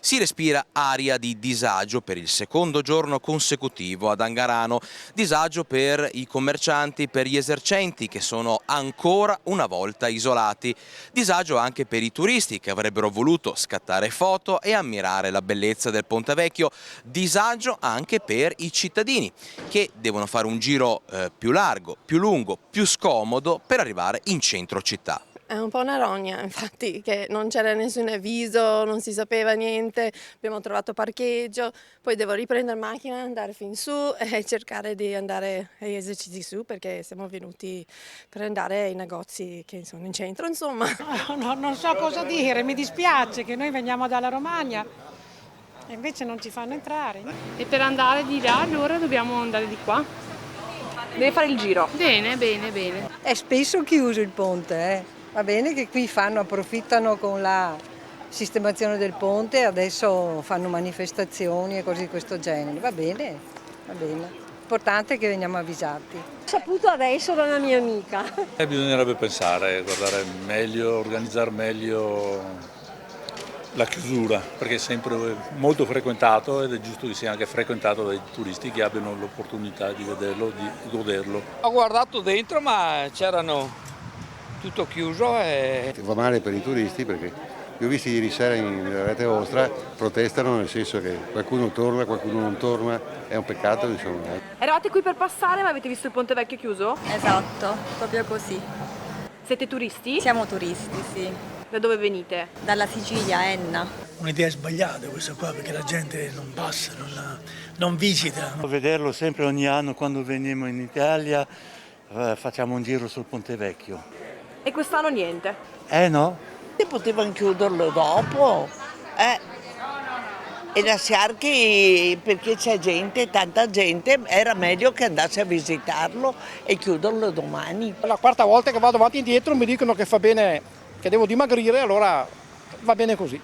Si respira aria di disagio per il secondo giorno consecutivo ad Angarano, disagio per i commercianti, per gli esercenti che sono ancora una volta isolati, disagio anche per i turisti che avrebbero voluto scattare foto e ammirare la bellezza del Ponte Vecchio, disagio anche per i cittadini che devono fare un giro più largo, più lungo, più scomodo per arrivare in centro città. È un po' una rogna, infatti, che non c'era nessun avviso, non si sapeva niente, abbiamo trovato parcheggio, poi devo riprendere macchina, andare fin su e cercare di andare agli esercizi su perché siamo venuti per andare ai negozi che sono in centro, insomma. No, non so cosa dire, mi dispiace che noi veniamo dalla Romagna e invece non ci fanno entrare. E per andare di là allora dobbiamo andare di qua? Devi fare il giro. Bene, bene, bene. È spesso chiuso il ponte, Va bene che qui approfittano con la sistemazione del ponte, adesso fanno manifestazioni e cose di questo genere. Va bene, va bene. L'importante è che veniamo avvisati. Ho saputo adesso da una mia amica. Bisognerebbe pensare, guardare meglio, organizzare meglio la chiusura, perché è sempre molto frequentato ed è giusto che sia anche frequentato dai turisti che abbiano l'opportunità di vederlo, di goderlo. Ho guardato dentro ma c'erano tutto chiuso e... Va male per i turisti perché li ho visti ieri sera nella rete vostra, protestano nel senso che qualcuno torna, qualcuno non torna, è un peccato insomma. Eravate qui per passare ma avete visto il Ponte Vecchio chiuso? Esatto, proprio così. Siete turisti? Siamo turisti, sì. Da dove venite? Dalla Sicilia, Enna. Un'idea sbagliata questa qua perché la gente non passa, non visita. Vederlo sempre ogni anno quando veniamo in Italia, facciamo un giro sul Ponte Vecchio. E quest'anno niente? No? Potevano chiuderlo dopo e lasciare che, perché c'è gente, tanta gente, era meglio che andasse a visitarlo e chiuderlo domani. La quarta volta che vado avanti e indietro mi dicono che fa bene, che devo dimagrire, allora va bene così.